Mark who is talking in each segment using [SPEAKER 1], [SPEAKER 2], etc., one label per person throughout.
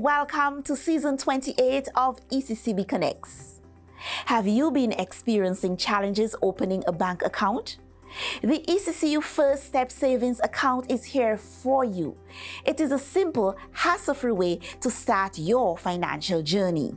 [SPEAKER 1] welcome to season 28 of ECCB Connects. Have you been experiencing challenges opening a bank account? The ECCU First Step Savings Account is here for you. It is a simple, hassle-free way to start your financial journey.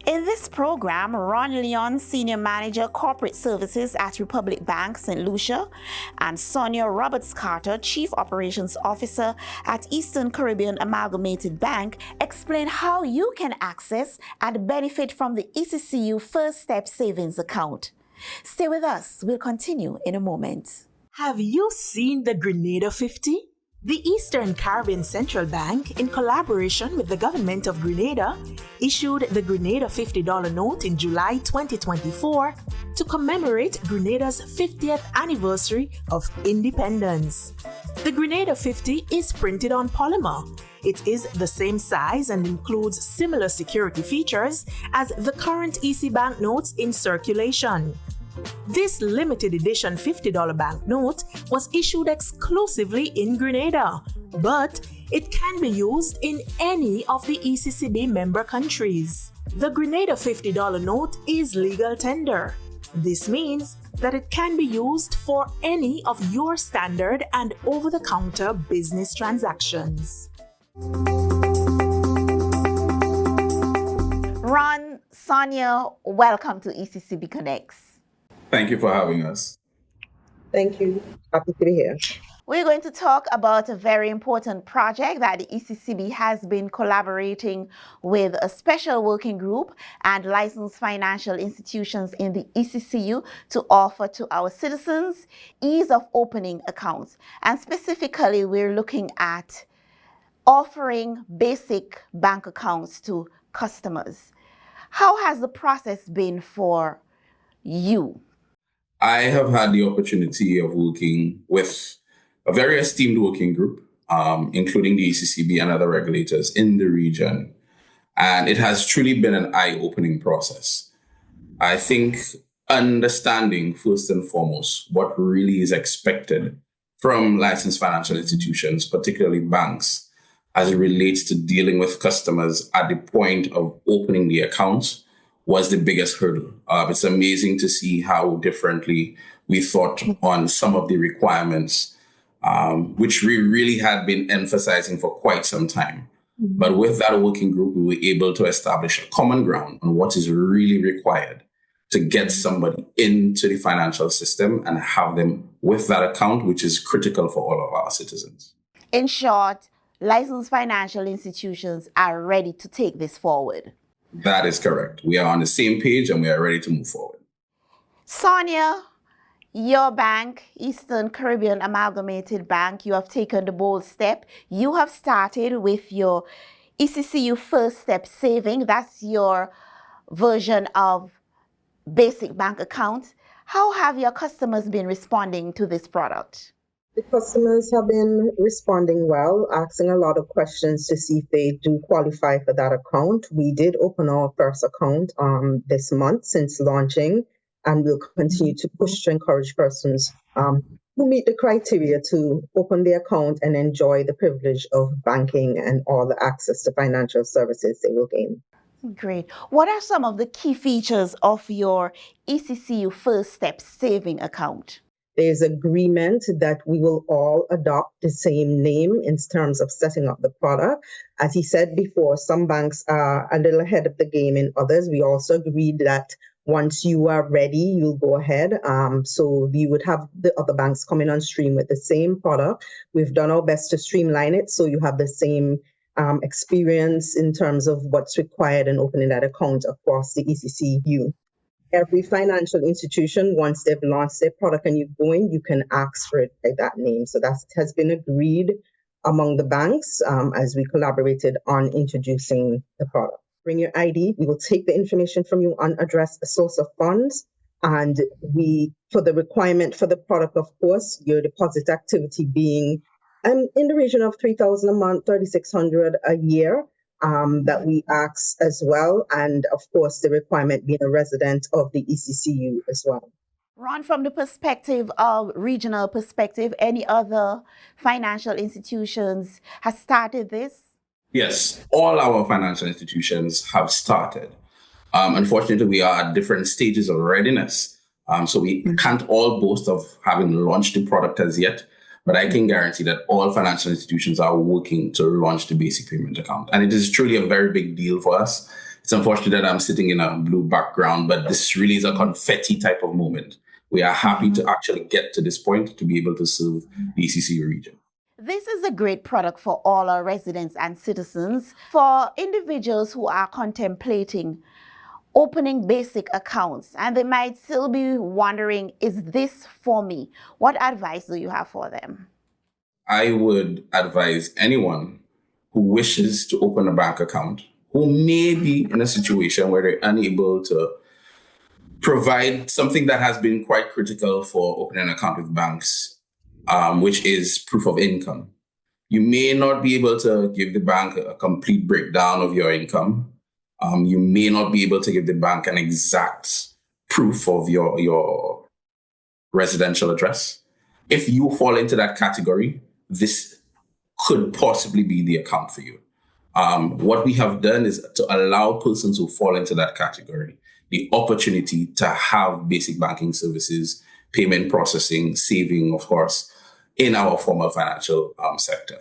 [SPEAKER 1] In this program, Ron Leon, Senior Manager Corporate Services at Republic Bank, St. Lucia, and Sonya Roberts-Carter, Chief Operations Officer at Eastern Caribbean Amalgamated Bank, explain how you can access and benefit from the ECCU First Step Savings Account. Stay with us. We'll continue in a moment.
[SPEAKER 2] Have you seen the Grenada 50? The Eastern Caribbean Central Bank, in collaboration with the government of Grenada, issued the Grenada $50 note in July 2024 to commemorate Grenada's 50th anniversary of independence. The Grenada 50 is printed on polymer. It is the same size and includes similar security features as the current EC bank notes in circulation. This limited edition $50 banknote was issued exclusively in Grenada, but it can be used in any of the ECCB member countries. The Grenada $50 note is legal tender. This means that it can be used for any of your standard and over-the-counter business transactions.
[SPEAKER 1] Ron, Sonya, welcome to ECCB Connects.
[SPEAKER 3] Thank you for having us.
[SPEAKER 4] Thank you. Happy to be here.
[SPEAKER 1] We're going to talk about a very important project that the ECCB has been collaborating with a special working group and licensed financial institutions in the ECCU to offer to our citizens ease of opening accounts. And specifically, we're looking at offering basic bank accounts to customers. How has the process been for you?
[SPEAKER 3] I have had the opportunity of working with a very esteemed working group, including the ECCB and other regulators in the region. And it has truly been an eye-opening process. I think understanding, first and foremost, what really is expected from licensed financial institutions, particularly banks, as it relates to dealing with customers at the point of opening the accounts, was the biggest hurdle. It's amazing to see how differently we thought on some of the requirements, which we really had been emphasizing for quite some time. But with that working group, we were able to establish a common ground on what is really required to get somebody into the financial system and have them with that account, which is critical for all of our citizens.
[SPEAKER 1] In short, licensed financial institutions are ready to take this forward.
[SPEAKER 3] That is correct. We are on the same page and we are ready to move forward.
[SPEAKER 1] Sonya, your bank, Eastern Caribbean Amalgamated Bank, you have taken the bold step. You have started with your ECCU First Step Saving. That's your version of basic bank account. How have your customers been responding to this product?
[SPEAKER 4] The customers have been responding well, asking a lot of questions to see if they do qualify for that account. We did open our first account this month since launching, and we'll continue to push to encourage persons who meet the criteria to open the account and enjoy the privilege of banking and all the access to financial services they will gain.
[SPEAKER 1] Great. What are some of the key features of your ECCU First Step Saving account?
[SPEAKER 4] There's agreement that we will all adopt the same name in terms of setting up the product. As he said before, some banks are a little ahead of the game in others. We also agreed that once you are ready, you'll go ahead. So we would have the other banks coming on stream with the same product. We've done our best to streamline it so you have the same experience in terms of what's required in opening that account across the ECCU. Every financial institution, once they've launched their product and you go in, you can ask for it by that name. So that has been agreed among the banks as we collaborated on introducing the product. Bring your ID. We will take the information from you on address, source of funds. And for the requirement for the product, of course, your deposit activity being in the region of $3,000 a month, $3,600 a year. That we ask as well, and of course the requirement being a resident of the ECCU as well.
[SPEAKER 1] Ron, from the perspective of regional perspective, any other financial institutions has started this?
[SPEAKER 3] Yes, all our financial institutions have started. Unfortunately, we are at different stages of readiness. So we can't all boast of having launched the product as yet, but I can guarantee that all financial institutions are working to launch the basic payment account. And it is truly a very big deal for us. It's unfortunate that I'm sitting in a blue background, but this really is a confetti type of moment. We are happy to actually get to this point to be able to serve the ECCU region.
[SPEAKER 1] This is a great product for all our residents and citizens. For individuals who are contemplating opening basic accounts and they might still be wondering, is this for me? What advice do you have for them?
[SPEAKER 3] I would advise anyone who wishes to open a bank account, who may be in a situation where they're unable to provide something that has been quite critical for opening an account with banks, which is proof of income. You may not be able to give the bank a complete breakdown of your income. You may not be able to give the bank an exact proof of your residential address. If you fall into that category, this could possibly be the account for you. What we have done is to allow persons who fall into that category the opportunity to have basic banking services, payment processing, saving, of course, in our formal financial sector.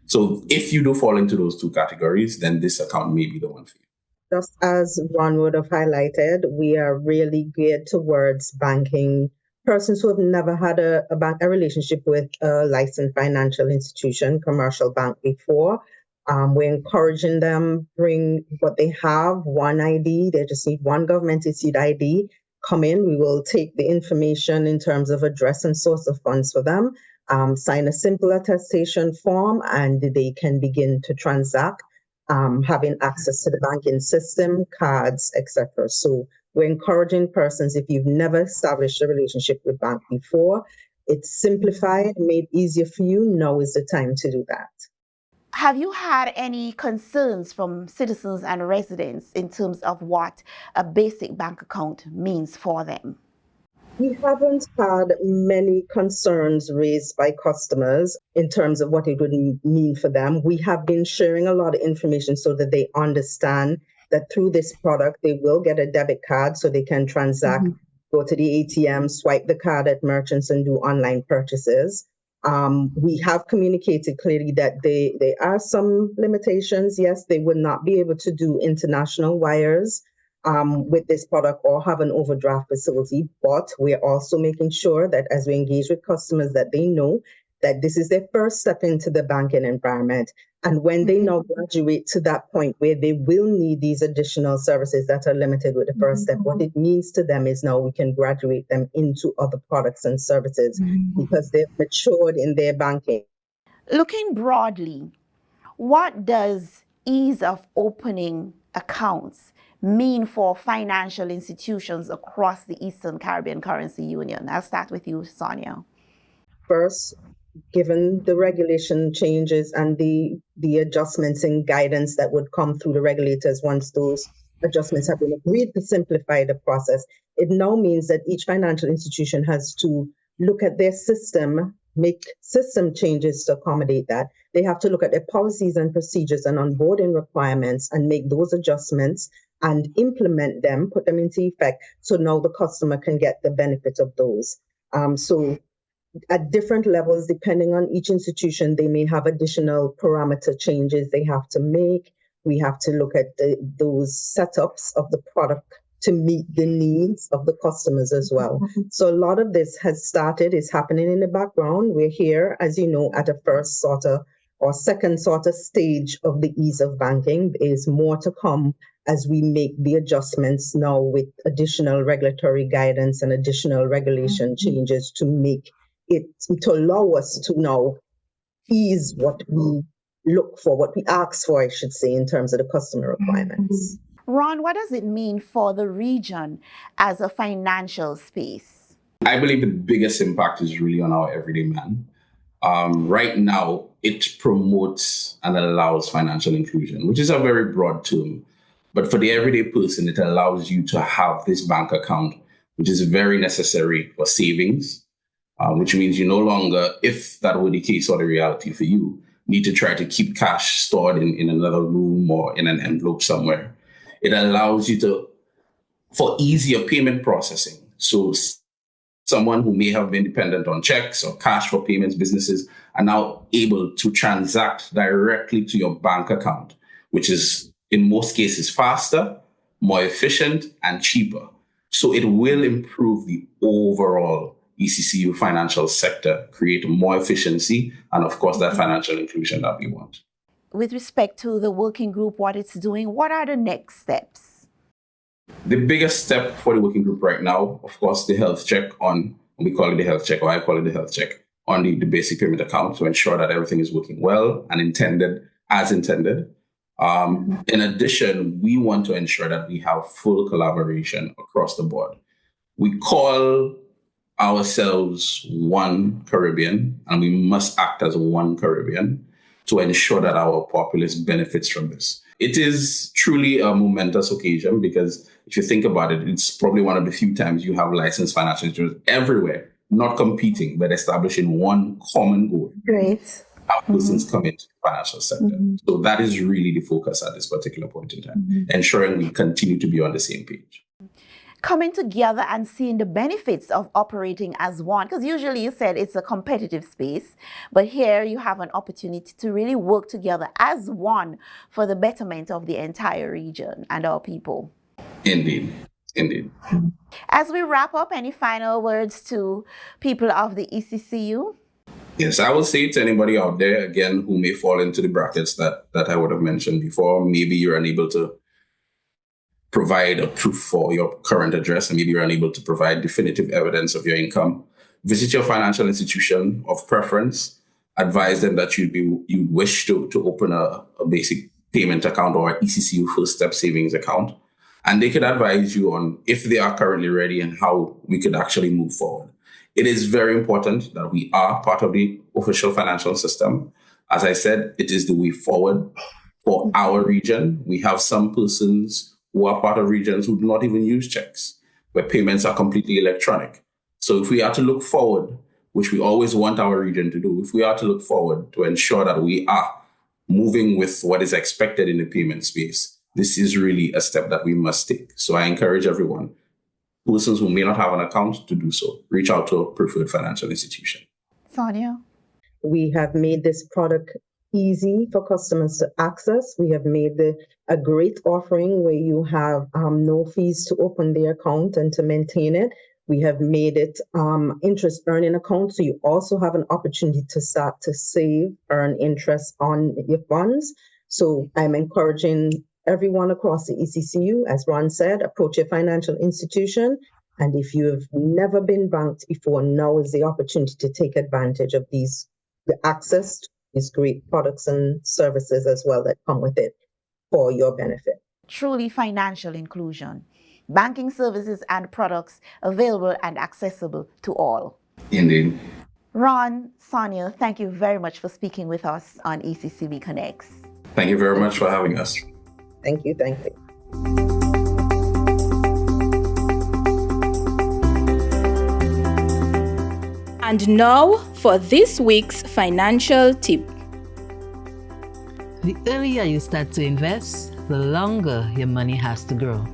[SPEAKER 3] So if you do fall into those two categories, then this account may be the one for you.
[SPEAKER 4] Just as Ron would have highlighted, we are really geared towards banking persons who have never had a relationship with a licensed financial institution, commercial bank before. We're encouraging them bring what they have, one ID. They just need one government-issued ID. Come in. We will take the information in terms of address and source of funds for them, sign a simple attestation form, and they can begin to transact, having access to the banking system, cards, etc. So we're encouraging persons, if you've never established a relationship with bank before, it's simplified, made easier for you. Now is the time to do that.
[SPEAKER 1] Have you had any concerns from citizens and residents in terms of what a basic bank account means for them?
[SPEAKER 4] We haven't had many concerns raised by customers in terms of what it would mean for them. We have been sharing a lot of information so that they understand that through this product, they will get a debit card so they can transact, go to the ATM, swipe the card at merchants and do online purchases. We have communicated clearly that there are some limitations. Yes, they would not be able to do international wires with this product or have an overdraft facility, but we're also making sure that as we engage with customers that they know that this is their first step into the banking environment. And when they now graduate to that point where they will need these additional services that are limited with the first step, what it means to them is now we can graduate them into other products and services because they've matured in their banking.
[SPEAKER 1] Looking broadly, what does ease of opening accounts mean for financial institutions across the Eastern Caribbean Currency Union? I'll start with you, Sonya.
[SPEAKER 4] First, given the regulation changes and the adjustments and guidance that would come through the regulators once those adjustments have been agreed to simplify the process, it now means that each financial institution has to look at their system, make system changes to accommodate that. They have to look at their policies and procedures and onboarding requirements and make those adjustments and implement them, put them into effect, so now the customer can get the benefit of those. So at different levels, depending on each institution, they may have additional parameter changes they have to make. We have to look at those setups of the product to meet the needs of the customers as well. So a lot of this has started, is happening in the background. We're here, as you know, at a first sort of or second sort of stage of the ease of banking. There is more to come as we make the adjustments now with additional regulatory guidance and additional regulation changes to make it, to allow us to now ease what we look for, what we ask for, I should say, in terms of the customer requirements.
[SPEAKER 1] Ron, what does it mean for the region as a financial space?
[SPEAKER 3] I believe the biggest impact is really on our everyday man. Right now, it promotes and allows financial inclusion, which is a very broad term. But for the everyday person, it allows you to have this bank account, which is very necessary for savings, which means you no longer, if that were the case or the reality for you, need to try to keep cash stored in another room or in an envelope somewhere. It allows you for easier payment processing. So someone who may have been dependent on checks or cash for payments, businesses are now able to transact directly to your bank account, which is in most cases faster, more efficient, and cheaper. So it will improve the overall ECCU financial sector, create more efficiency, and of course, that financial inclusion that we want.
[SPEAKER 1] With respect to the working group, what it's doing, what are the next steps?
[SPEAKER 3] The biggest step for the working group right now, of course, the health check we call it the health check, or I call it the health check, on the basic payment account to ensure that everything is working well and intended as intended. In addition, we want to ensure that we have full collaboration across the board. We call ourselves One Caribbean, and we must act as One Caribbean to ensure that our populace benefits from this. It is truly a momentous occasion because if you think about it, it's probably one of the few times you have licensed financial institutions everywhere, not competing, but establishing one common goal.
[SPEAKER 1] Great.
[SPEAKER 3] How persons come into the financial sector. So that is really the focus at this particular point in time, ensuring we continue to be on the same page.
[SPEAKER 1] Coming together and seeing the benefits of operating as one, because usually you said it's a competitive space, but here you have an opportunity to really work together as one for the betterment of the entire region and our people.
[SPEAKER 3] Indeed.
[SPEAKER 1] As we wrap up, any final words to people of the ECCU?
[SPEAKER 3] Yes, I will say to anybody out there, again, who may fall into the brackets that I would have mentioned before, maybe you're unable to provide a proof for your current address, and maybe you're unable to provide definitive evidence of your income. Visit your financial institution of preference. Advise them that you wish to open a basic payment account or ECCU First Step Savings account. And they could advise you on if they are currently ready and how we could actually move forward. It is very important that we are part of the official financial system. As I said, it is the way forward for our region. We have some persons who are part of regions who do not even use checks, where payments are completely electronic. So if we are to look forward, which we always want our region to do, if we are to look forward to ensure that we are moving with what is expected in the payment space, this is really a step that we must take. So I encourage everyone, persons who may not have an account, to do so. Reach out to a preferred financial institution.
[SPEAKER 1] Sonya?
[SPEAKER 4] We have made this product easy for customers to access. We have made a great offering where you have no fees to open the account and to maintain it. We have made it interest earning account, so you also have an opportunity to start to save, earn interest on your funds. So I'm encouraging everyone across the ECCU, as Ron said, approach your financial institution. And if you have never been banked before, now is the opportunity to take advantage of the access to these great products and services as well that come with it for your benefit.
[SPEAKER 1] Truly financial inclusion. Banking services and products available and accessible to all.
[SPEAKER 3] Indeed.
[SPEAKER 1] Ron, Sonya, thank you very much for speaking with us on ECCB Connects.
[SPEAKER 3] Thank you very much for having us.
[SPEAKER 4] Thank you.
[SPEAKER 5] And now for this week's financial tip.
[SPEAKER 6] The earlier you start to invest, the longer your money has to grow.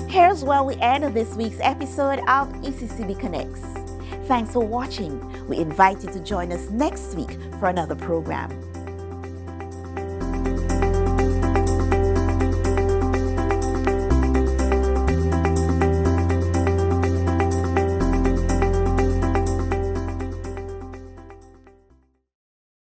[SPEAKER 1] Here's where we end this week's episode of ECCB Connects. Thanks for watching. We invite you to join us next week for another program.